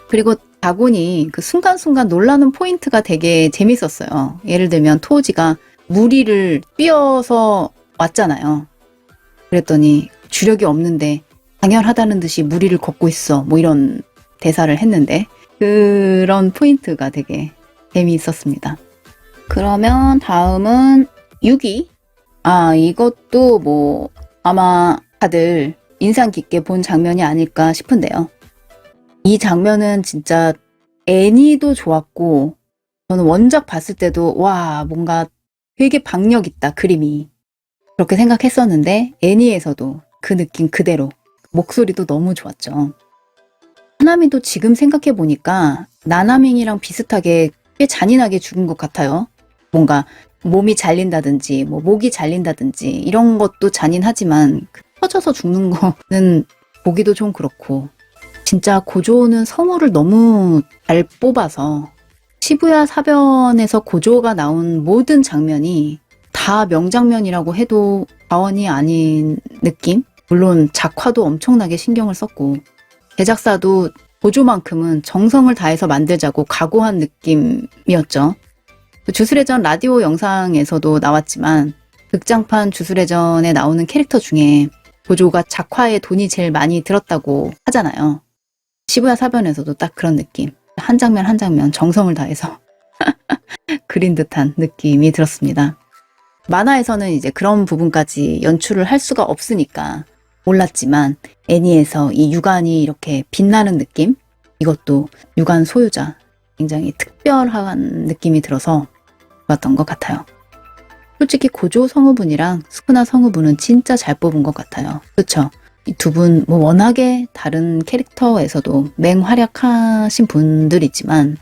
Speaker 1: 그리고 다곤이 그 순간순간 놀라는 포인트가 되게 재밌었어요. 예를 들면 토지가 무리를 뛰어서 왔잖아요. 그랬더니 주력이 없는데 당연하다는 듯이 무리를 걷고 있어. 뭐 이런 대사를 했는데 그런 포인트가 되게 재미있었습니다. 그러면 다음은 6위. 이것도 뭐 아마 다들 인상 깊게 본 장면이 아닐까 싶은데요. 이 장면은 진짜 애니도 좋았고 저는 원작 봤을 때도 와 뭔가 되게 박력 있다 그림이 그렇게 생각했었는데 애니에서도 그 느낌 그대로 목소리도 너무 좋았죠. 하나미도 지금 생각해보니까 나나밍이랑 비슷하게 꽤 잔인하게 죽은 것 같아요. 뭔가 몸이 잘린다든지 뭐 목이 잘린다든지 이런 것도 잔인하지만 터져서 죽는 거는 보기도 좀 그렇고 진짜 고조는 성우를 너무 잘 뽑아서 시부야 사변에서 고조가 나온 모든 장면이 다 명장면이라고 해도 과언이 아닌 느낌? 물론 작화도 엄청나게 신경을 썼고 제작사도 고조만큼은 정성을 다해서 만들자고 각오한 느낌이었죠. 주술회전 라디오 영상에서도 나왔지만 극장판 주술회전에 나오는 캐릭터 중에 고조가 작화에 돈이 제일 많이 들었다고 하잖아요. 시부야 사변에서도 딱 그런 느낌. 한 장면 한 장면 정성을 다해서 그린 듯한 느낌이 들었습니다. 만화에서는 이제 그런 부분까지 연출을 할 수가 없으니까 몰랐지만 애니에서 이 유관이 이렇게 빛나는 느낌? 이것도 유관 소유자 굉장히 특별한 느낌이 들어서 좋았던 것 같아요. 솔직히 고조 성우분이랑 스쿠나 성우분은 진짜 잘 뽑은 것 같아요. 그렇죠? 이 두 분 뭐 워낙에 다른 캐릭터에서도 맹활약하신 분들이지만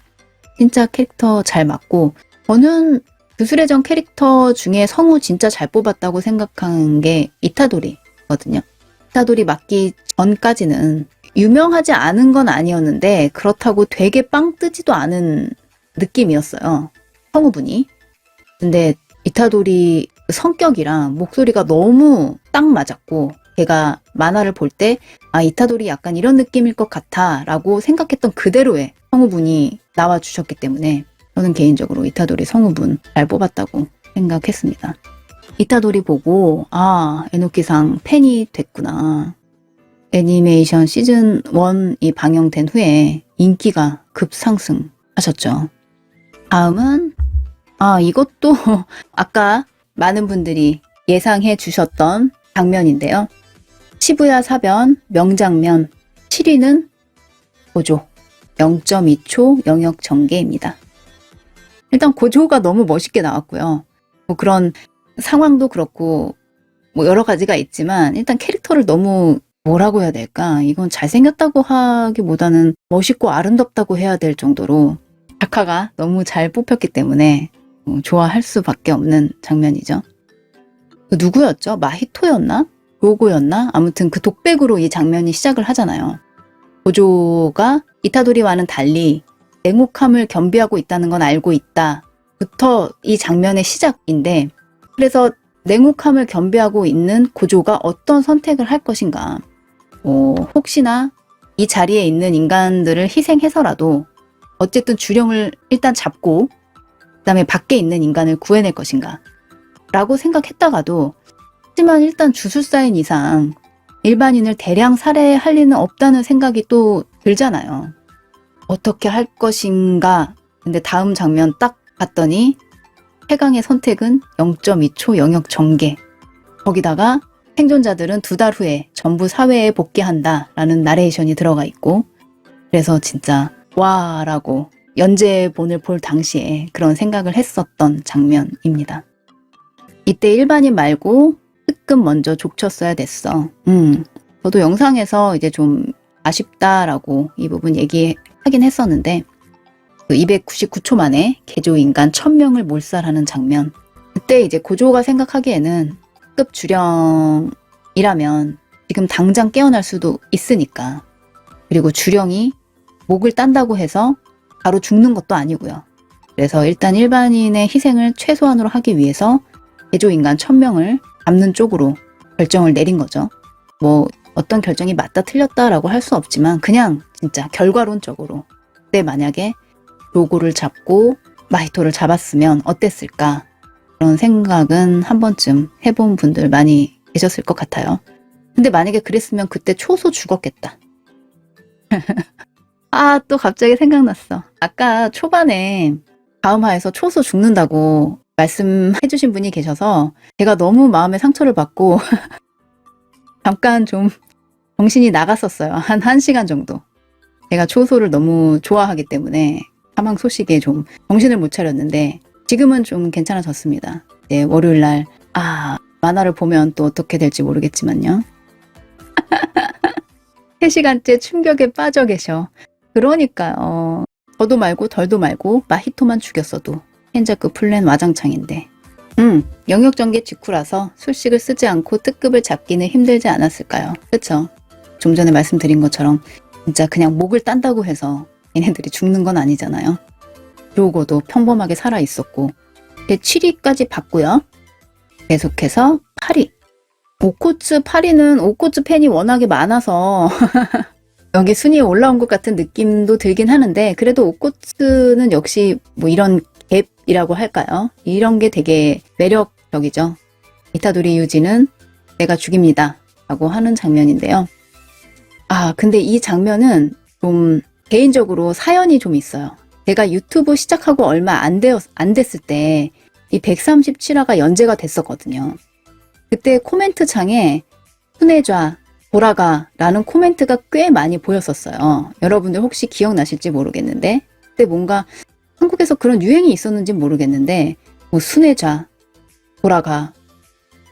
Speaker 1: 진짜 캐릭터 잘 맞고 저는 주술회전 캐릭터 중에 성우 진짜 잘 뽑았다고 생각한 게 이타도리거든요. 이타도리 맡기 전까지는 유명하지 않은 건 아니었는데 그렇다고 되게 빵 뜨지도 않은 느낌이었어요. 성우분이. 근데 이타도리 성격이랑 목소리가 너무 딱 맞았고 제가 만화를 볼 때 이타도리 약간 이런 느낌일 것 같아 라고 생각했던 그대로의 성우분이 나와주셨기 때문에 저는 개인적으로 이타도리 성우분 잘 뽑았다고 생각했습니다. 이타도리 보고 에노키상 팬이 됐구나. 애니메이션 시즌 1이 방영된 후에 인기가 급상승하셨죠. 다음은 이것도 아까 많은 분들이 예상해 주셨던 장면인데요. 시부야 사변 명장면 7위는 고조 0.2초 영역 전개입니다. 일단 고조가 너무 멋있게 나왔고요. 뭐 그런 상황도 그렇고 뭐 여러 가지가 있지만 일단 캐릭터를 너무 뭐라고 해야 될까? 이건 잘생겼다고 하기보다는 멋있고 아름답다고 해야 될 정도로 작화가 너무 잘 뽑혔기 때문에 좋아할 수밖에 없는 장면이죠. 누구였죠? 마히토였나? 요고였나? 아무튼 그 독백으로 이 장면이 시작을 하잖아요. 고조가 이타도리와는 달리 냉혹함을 겸비하고 있다는 건 알고 있다. 부터 이 장면의 시작인데 그래서 냉혹함을 겸비하고 있는 고조가 어떤 선택을 할 것인가. 혹시나 이 자리에 있는 인간들을 희생해서라도 어쨌든 주령을 일단 잡고 그다음에 밖에 있는 인간을 구해낼 것인가 라고 생각했다가도 하지만 일단 주술사인 이상 일반인을 대량 살해할 리는 없다는 생각이 또 들잖아요. 어떻게 할 것인가. 근데 다음 장면 딱 봤더니 최강의 선택은 0.2초 영역 전개. 거기다가 생존자들은 2달 후에 전부 사회에 복귀한다 라는 나레이션이 들어가 있고 그래서 진짜 와 라고 연재본을 볼 당시에 그런 생각을 했었던 장면입니다. 이때 일반인 말고 특급 먼저 족쳤어야 됐어. 저도 영상에서 이제 좀 아쉽다라고 이 부분 얘기하긴 했었는데, 그 299초 만에 개조 인간 1000명을 몰살하는 장면. 그때 이제 고조가 생각하기에는 급 주령이라면 지금 당장 깨어날 수도 있으니까. 그리고 주령이 목을 딴다고 해서 바로 죽는 것도 아니고요. 그래서 일단 일반인의 희생을 최소한으로 하기 위해서 개조 인간 1000명을 잡는 쪽으로 결정을 내린 거죠. 뭐 어떤 결정이 맞다 틀렸다라고 할 수 없지만 그냥 진짜 결과론적으로 그때 만약에 로고를 잡고 마히토를 잡았으면 어땠을까, 그런 생각은 한 번쯤 해본 분들 많이 계셨을 것 같아요. 근데 만약에 그랬으면 그때 초소 죽었겠다. 아, 또 갑자기 생각났어. 아까 초반에 다음화에서 초소 죽는다고 말씀해주신 분이 계셔서 제가 너무 마음에 상처를 받고 잠깐 좀 정신이 나갔었어요. 한 1시간 정도. 제가 초소를 너무 좋아하기 때문에 사망 소식에 좀 정신을 못 차렸는데 지금은 좀 괜찮아졌습니다. 네, 월요일날 만화를 보면 또 어떻게 될지 모르겠지만요. 3시간째 충격에 빠져 계셔. 그러니까요. 더도 말고 덜도 말고 마히토만 죽였어도 헨자크 플랜 와장창인데. 영역전개 직후라서 술식을 쓰지 않고 특급을 잡기는 힘들지 않았을까요? 그쵸? 좀 전에 말씀드린 것처럼 진짜 그냥 목을 딴다고 해서 얘네들이 죽는 건 아니잖아요. 로고도 평범하게 살아있었고. 7위까지 봤고요. 계속해서 8위. 오코츠 8위는 오코츠 팬이 워낙에 많아서 여기 순위에 올라온 것 같은 느낌도 들긴 하는데, 그래도 오코츠는 역시 뭐 이런 갭이라고 할까요? 이런 게 되게 매력적이죠. 이타도리 유지는 내가 죽입니다 라고 하는 장면인데요. 근데 이 장면은 좀 개인적으로 사연이 좀 있어요. 제가 유튜브 시작하고 얼마 안 됐을 때 이 137화가 연재가 됐었거든요. 그때 코멘트 창에 순애좌 돌아가 라는 코멘트가 꽤 많이 보였었어요. 여러분들 혹시 기억나실지 모르겠는데, 그때 뭔가 한국에서 그런 유행이 있었는지 모르겠는데, 뭐 순애좌 돌아가,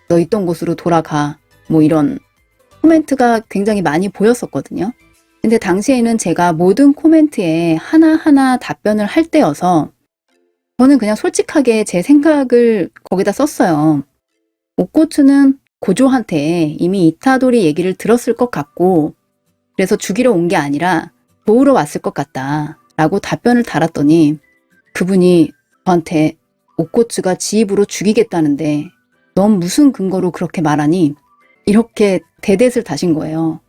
Speaker 1: 너 있던 곳으로 돌아가, 뭐 이런 코멘트가 굉장히 많이 보였었거든요. 근데 당시에는 제가 모든 코멘트에 하나하나 답변을 할 때여서 저는 그냥 솔직하게 제 생각을 거기다 썼어요. 오코츠는 고조한테 이미 이타도리 얘기를 들었을 것 같고, 그래서 죽이러 온 게 아니라 도우러 왔을 것 같다 라고 답변을 달았더니, 그분이 저한테 오코츠가 지 입으로 죽이겠다는데 넌 무슨 근거로 그렇게 말하니? 이렇게 대댓을 다신 거예요.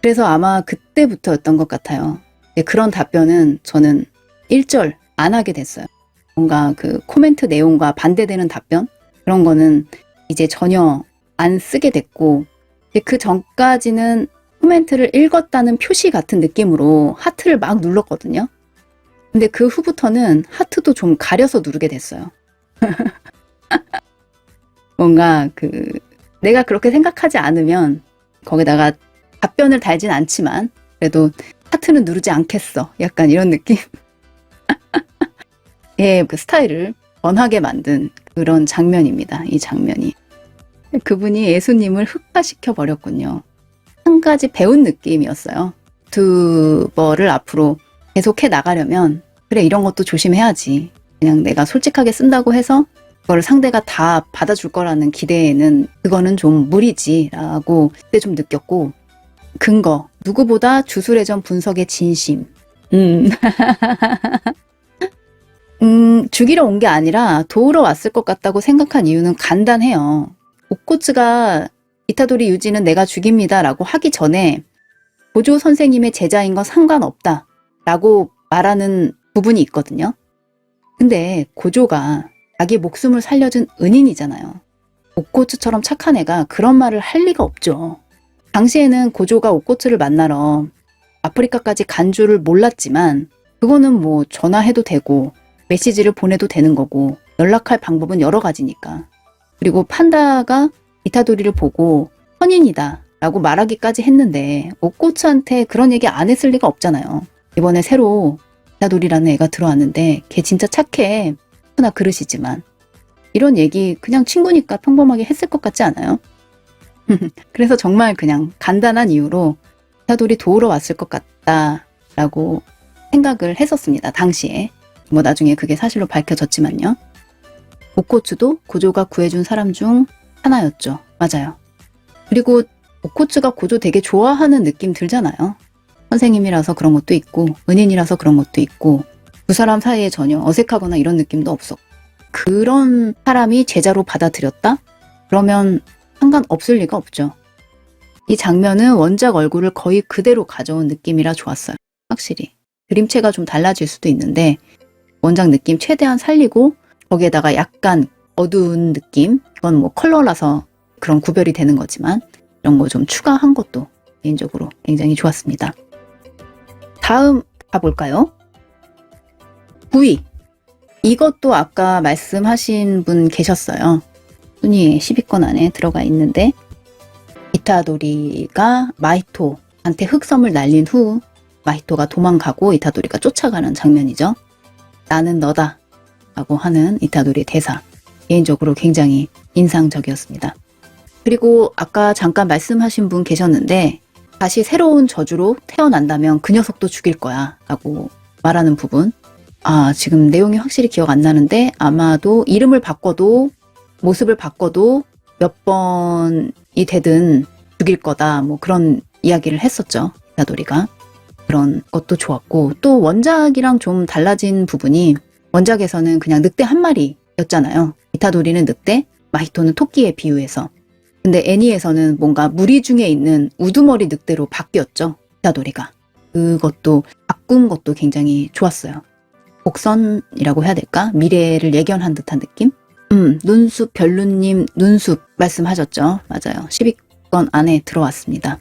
Speaker 1: 그래서 아마 그때부터였던 것 같아요. 그런 답변은 저는 일절 안 하게 됐어요. 뭔가 그 코멘트 내용과 반대되는 답변? 그런 거는 이제 전혀 안 쓰게 됐고, 그 전까지는 코멘트를 읽었다는 표시 같은 느낌으로 하트를 막 눌렀거든요. 근데 그 후부터는 하트도 좀 가려서 누르게 됐어요. 뭔가 내가 그렇게 생각하지 않으면 거기다가 답변을 달진 않지만 그래도 하트는 누르지 않겠어. 약간 이런 느낌? 예, 그 스타일을 번하게 만든 그런 장면입니다. 이 장면이. 그분이 예수님을 흑화시켜 버렸군요. 한 가지 배운 느낌이었어요. 유튜버를 앞으로 계속 해 나가려면 그래, 이런 것도 조심해야지. 그냥 내가 솔직하게 쓴다고 해서 그걸 상대가 다 받아줄 거라는 기대에는 그거는 좀 무리지라고 그때 좀 느꼈고, 근거, 누구보다 주술회전 분석의 진심. 죽이러 온 게 아니라 도우러 왔을 것 같다고 생각한 이유는 간단해요. 오코츠가 이타도리 유지는 내가 죽입니다 라고 하기 전에 고조 선생님의 제자인 건 상관없다 라고 말하는 부분이 있거든요. 근데 고조가 자기 목숨을 살려준 은인이잖아요. 오코츠처럼 착한 애가 그런 말을 할 리가 없죠. 당시에는 고조가 오코츠를 만나러 아프리카까지 간 줄을 몰랐지만 그거는 뭐 전화해도 되고 메시지를 보내도 되는 거고 연락할 방법은 여러 가지니까. 그리고 판다가 이타도리를 보고 선인이다 라고 말하기까지 했는데 오코츠한테 그런 얘기 안 했을 리가 없잖아요. 이번에 새로 이타도리라는 애가 들어왔는데 걔 진짜 착해. 하나 그러시지만 이런 얘기 그냥 친구니까 평범하게 했을 것 같지 않아요? 그래서 정말 그냥 간단한 이유로 이타도리 도우러 왔을 것 같다라고 생각을 했었습니다. 당시에. 뭐 나중에 그게 사실로 밝혀졌지만요. 오코츠도 고조가 구해준 사람 중 하나였죠. 맞아요. 그리고 오코츠가 고조 되게 좋아하는 느낌 들잖아요. 선생님이라서 그런 것도 있고 은인이라서 그런 것도 있고 두 사람 사이에 전혀 어색하거나 이런 느낌도 없었고 그런 사람이 제자로 받아들였다? 그러면 상관없을 리가 없죠. 이 장면은 원작 얼굴을 거의 그대로 가져온 느낌이라 좋았어요. 확실히. 그림체가 좀 달라질 수도 있는데 원작 느낌 최대한 살리고 거기에다가 약간 어두운 느낌, 이건 뭐 컬러라서 그런 구별이 되는 거지만 이런 거 좀 추가한 것도 개인적으로 굉장히 좋았습니다. 다음 가볼까요? 9위. 이것도 아까 말씀하신 분 계셨어요. 순위에 10위권 안에 들어가 있는데 이타도리가 마히토한테 흑섬을 날린 후 마히토가 도망가고 이타도리가 쫓아가는 장면이죠. 나는 너다 라고 하는 이타도리의 대사. 개인적으로 굉장히 인상적이었습니다. 그리고 아까 잠깐 말씀하신 분 계셨는데 다시 새로운 저주로 태어난다면 그 녀석도 죽일 거야 라고 말하는 부분. 지금 내용이 확실히 기억 안 나는데 아마도 이름을 바꿔도 모습을 바꿔도 몇 번이 되든 죽일 거다 뭐 그런 이야기를 했었죠. 이타도리가. 그런 것도 좋았고 또 원작이랑 좀 달라진 부분이 원작에서는 그냥 늑대 한 마리였잖아요. 이타도리는 늑대, 마히토는 토끼에 비유해서. 근데 애니에서는 뭔가 무리 중에 있는 우두머리 늑대로 바뀌었죠. 이타도리가. 그것도 바꾼 것도 굉장히 좋았어요. 곡선이라고 해야 될까? 미래를 예견한 듯한 느낌? 눈숲 별루님 눈숲 말씀하셨죠? 맞아요. 10위권 안에 들어왔습니다.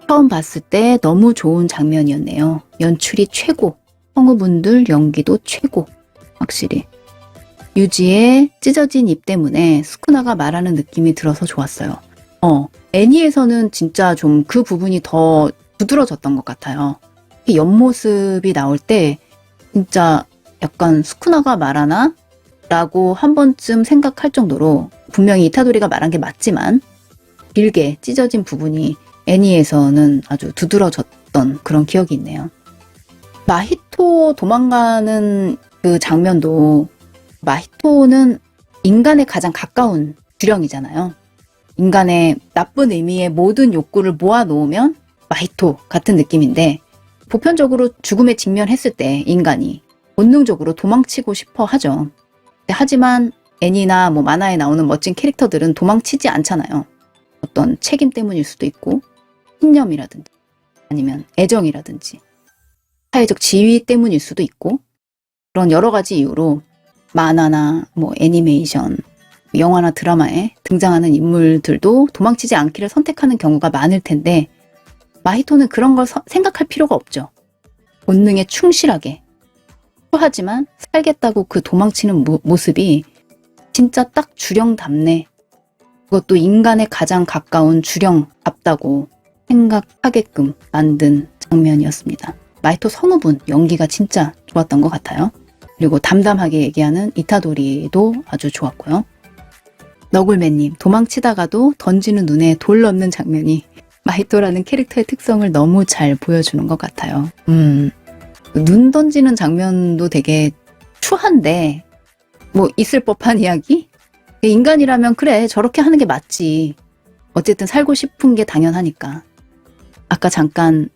Speaker 1: 처음 봤을 때 너무 좋은 장면이었네요. 연출이 최고. 성우분들 연기도 최고. 확실히. 유지의 찢어진 입 때문에 스쿠나가 말하는 느낌이 들어서 좋았어요. 애니에서는 진짜 좀 그 부분이 더 부드러졌던 것 같아요. 옆모습이 나올 때 진짜 약간 스쿠나가 말하나? 라고 한 번쯤 생각할 정도로 분명히 이타도리가 말한 게 맞지만 길게 찢어진 부분이 애니에서는 아주 두드러졌던 그런 기억이 있네요. 마히토 도망가는 그 장면도 마히토는 인간에 가장 가까운 주령이잖아요. 인간의 나쁜 의미의 모든 욕구를 모아놓으면 마히토 같은 느낌인데 보편적으로 죽음에 직면했을 때 인간이 본능적으로 도망치고 싶어 하죠. 하지만 애니나 뭐 만화에 나오는 멋진 캐릭터들은 도망치지 않잖아요. 어떤 책임 때문일 수도 있고 신념이라든지 아니면 애정이라든지 사회적 지위 때문일 수도 있고 그런 여러 가지 이유로 만화나 뭐 애니메이션, 영화나 드라마에 등장하는 인물들도 도망치지 않기를 선택하는 경우가 많을 텐데 마히토는 그런 걸 생각할 필요가 없죠. 본능에 충실하게 하지만 살겠다고 그 도망치는 모습이 진짜 딱 주령답네. 그것도 인간에 가장 가까운 주령답다고 생각하게끔 만든 장면이었습니다. 마히토 성우분 연기가 진짜 좋았던 것 같아요. 그리고 담담하게 얘기하는 이타도리도 아주 좋았고요. 너굴맨님, 도망치다가도 던지는 눈에 돌 넣는 장면이 마히토라는 캐릭터의 특성을 너무 잘 보여주는 것 같아요. 눈 던지는 장면도 되게 추한데 뭐 있을 법한 이야기? 인간이라면 그래 저렇게 하는 게 맞지. 어쨌든 살고 싶은 게 당연하니까. 아까 잠깐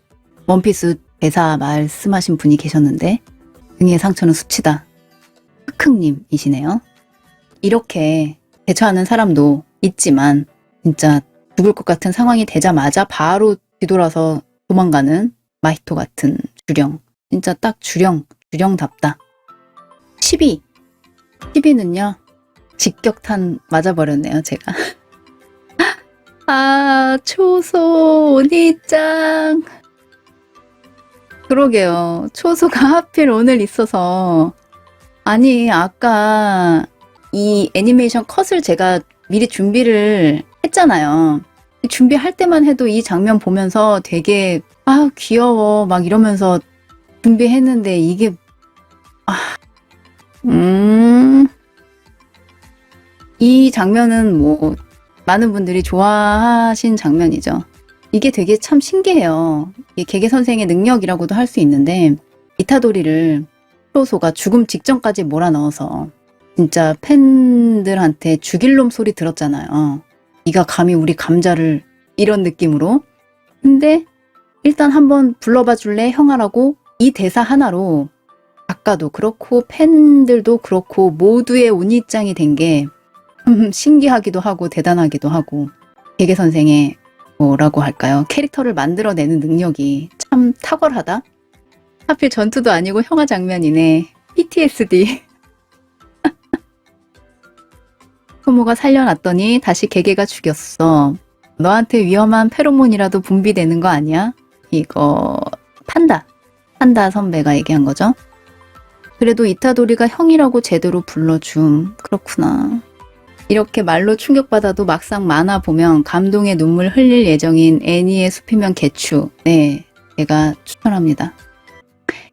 Speaker 1: 원피스 대사 말씀하신 분이 계셨는데 등의 상처는 수치다. 흑흑님이시네요. 이렇게 대처하는 사람도 있지만 진짜 죽을 것 같은 상황이 되자마자 바로 뒤돌아서 도망가는 마히토 같은 주령. 진짜 딱 주령답다. 10위. 10위는요. 직격탄 맞아버렸네요, 제가. 초소 오니짱. 그러게요. 초소가 하필 오늘 있어서. 아니, 아까 이 애니메이션 컷을 제가 미리 준비를 했잖아요. 준비할 때만 해도 이 장면 보면서 되게 귀여워 막 이러면서 준비했는데 이게 이 장면은 뭐 많은 분들이 좋아하신 장면이죠. 이게 되게 참 신기해요. 이게 개개 선생의 능력이라고도 할 수 있는데 이타도리를 추호소가 죽음 직전까지 몰아넣어서 진짜 팬들한테 죽일 놈 소리 들었잖아요. 네가 감히 우리 감자를, 이런 느낌으로. 근데 일단 한번 불러봐 줄래 형아라고 이 대사 하나로 작가도 그렇고 팬들도 그렇고 모두의 운이짱이 된 게 신기하기도 하고 대단하기도 하고, 개개 선생의 뭐라고 할까요? 캐릭터를 만들어내는 능력이 참 탁월하다? 하필 전투도 아니고 형아 장면이네. PTSD. 소모가 살려놨더니 다시 개개가 죽였어. 너한테 위험한 페로몬이라도 분비되는 거 아니야? 이거 판다 선배가 얘기한 거죠. 그래도 이타도리가 형이라고 제대로 불러줌. 그렇구나. 이렇게 말로 충격받아도 막상 만화 보면 감동의 눈물 흘릴 예정인 애니의 숲이면 개추. 네, 제가 추천합니다.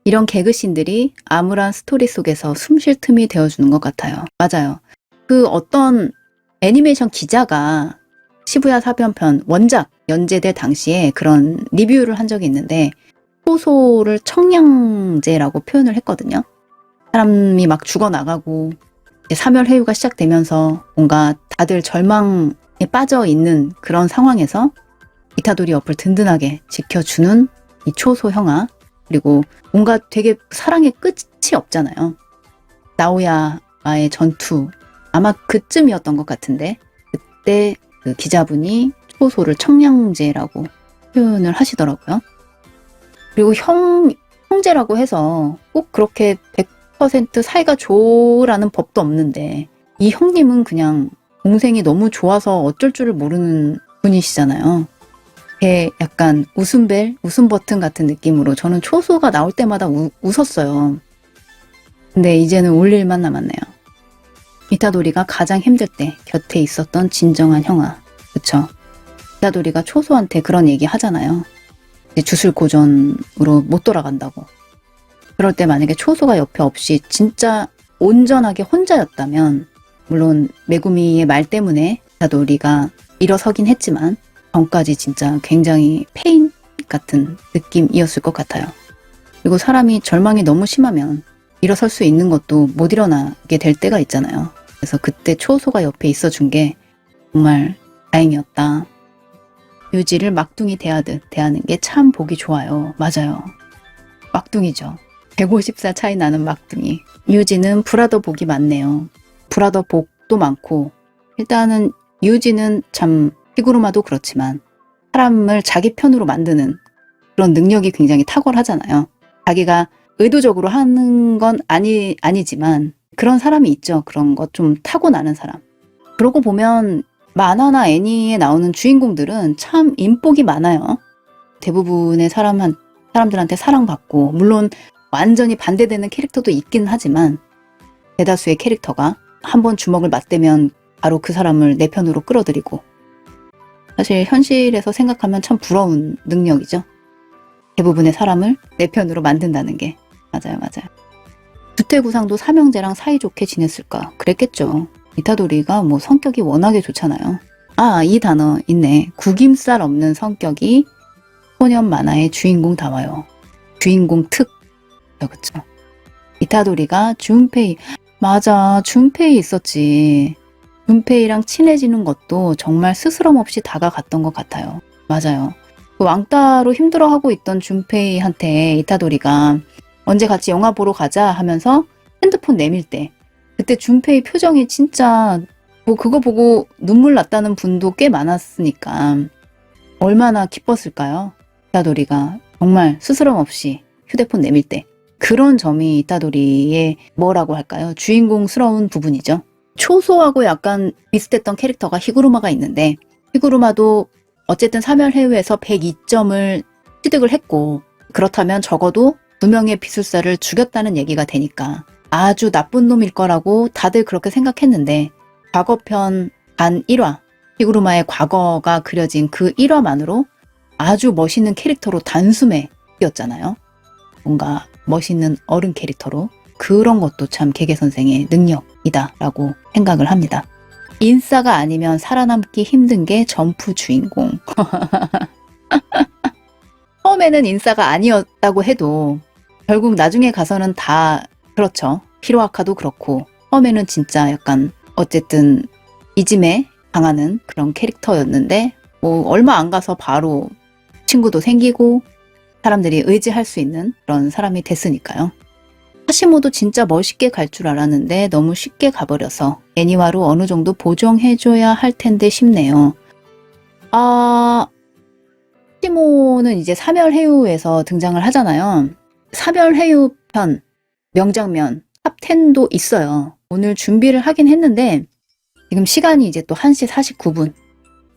Speaker 1: 이런 개그씬들이 암울한 스토리 속에서 숨쉴 틈이 되어주는 것 같아요. 맞아요. 그 어떤 애니메이션 기자가 시부야 사변편 원작 연재될 당시에 그런 리뷰를 한 적이 있는데 초소를 청량제라고 표현을 했거든요. 사람이 막 죽어나가고 사멸해유가 시작되면서 뭔가 다들 절망에 빠져 있는 그런 상황에서 이타도리 옆을 든든하게 지켜주는 이 초소 형아, 그리고 뭔가 되게 사랑의 끝이 없잖아요. 나오야와의 전투, 아마 그쯤이었던 것 같은데 그때 그 기자분이 초소를 청량제라고 표현을 하시더라고요. 그리고 형제라고 해서 꼭 그렇게 100% 사이가 좋으라는 법도 없는데 이 형님은 그냥 동생이 너무 좋아서 어쩔 줄을 모르는 분이시잖아요. 약간 웃음 버튼 같은 느낌으로 저는 초소가 나올 때마다 웃었어요. 근데 이제는 울 일만 남았네요. 이타도리가 가장 힘들 때 곁에 있었던 진정한 형아. 그쵸? 이타도리가 초소한테 그런 얘기 하잖아요. 주술 고전으로 못 돌아간다고. 그럴 때 만약에 초소가 옆에 없이 진짜 온전하게 혼자였다면, 물론 메구미의 말 때문에 이타도리가 일어서긴 했지만 전까지 진짜 굉장히 페인 같은 느낌이었을 것 같아요. 그리고 사람이 절망이 너무 심하면 일어설 수 있는 것도 못 일어나게 될 때가 있잖아요. 그래서 그때 초소가 옆에 있어준 게 정말 다행이었다. 유지를 막둥이 대하듯 대하는 게 참 보기 좋아요. 맞아요. 막둥이죠. 150살 차이 나는 막둥이. 유지는 브라더 복이 많네요. 브라더 복도 많고, 일단은 유지는 참 히구르마도 그렇지만 사람을 자기 편으로 만드는 그런 능력이 굉장히 탁월하잖아요. 자기가 의도적으로 하는 건 아니지만 그런 사람이 있죠. 그런 것 좀 타고나는 사람. 그러고 보면 만화나 애니에 나오는 주인공들은 참 인복이 많아요. 대부분의 사람들한테 사랑받고, 물론 완전히 반대되는 캐릭터도 있긴 하지만 대다수의 캐릭터가 한번 주먹을 맞대면 바로 그 사람을 내 편으로 끌어들이고, 사실 현실에서 생각하면 참 부러운 능력이죠. 대부분의 사람을 내 편으로 만든다는 게. 맞아요. 주태구상도 삼형제랑 사이좋게 지냈을까? 그랬겠죠. 이타도리가 뭐 성격이 워낙에 좋잖아요. 아, 이 단어 있네. 구김살 없는 성격이 소년 만화의 주인공다워요. 주인공 특. 그쵸. 이타도리가 준페이. 맞아, 준페이 있었지. 준페이랑 친해지는 것도 정말 스스럼 없이 다가갔던 것 같아요. 맞아요. 그 왕따로 힘들어하고 있던 준페이한테 이타도리가 언제 같이 영화 보러 가자 하면서 핸드폰 내밀 때, 그때 준페이 표정이 진짜 뭐 그거 보고 눈물 났다는 분도 꽤 많았으니까 얼마나 기뻤을까요? 이타도리가 정말 스스럼 없이 휴대폰 내밀 때. 그런 점이 이타도리의 뭐라고 할까요? 주인공스러운 부분이죠. 초소하고 약간 비슷했던 캐릭터가 히구르마가 있는데, 히구르마도 어쨌든 사멸해유에서 102점을 취득을 했고, 그렇다면 적어도 2명의 비술사를 죽였다는 얘기가 되니까 아주 나쁜 놈일 거라고 다들 그렇게 생각했는데, 과거편 단 1화, 히구르마의 과거가 그려진 그 1화만으로 아주 멋있는 캐릭터로 단숨에 뛰었잖아요. 뭔가 멋있는 어른 캐릭터로. 그런 것도 참 개개 선생의 능력이다 라고 생각을 합니다. 인싸가 아니면 살아남기 힘든 게 점프 주인공. 처음에는 인싸가 아니었다고 해도 결국 나중에 가서는 다 그렇죠. 히로아카도 그렇고 처음에는 진짜 약간 어쨌든 이짐에 당하는 그런 캐릭터였는데 뭐 얼마 안 가서 바로 친구도 생기고 사람들이 의지할 수 있는 그런 사람이 됐으니까요. 하시모도 진짜 멋있게 갈 줄 알았는데 너무 쉽게 가버려서 애니화로 어느 정도 보정해줘야 할 텐데 싶네요. 하시모는 이제 사멸해유에서 등장을 하잖아요. 사멸해유 편 명장면 탑10도 있어요. 오늘 준비를 하긴 했는데 지금 시간이 이제 또 1시 49분.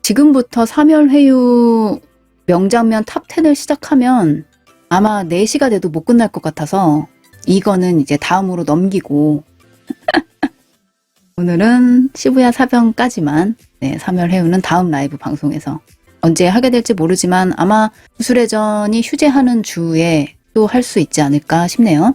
Speaker 1: 지금부터 사멸해유 명장면 탑10을 시작하면 아마 4시가 돼도 못 끝날 것 같아서 이거는 이제 다음으로 넘기고 오늘은 시부야 사변까지만 사멸해유는 다음 라이브 방송에서 언제 하게 될지 모르지만 아마 주술회전이 휴재하는 주에 또 할 수 있지 않을까 싶네요.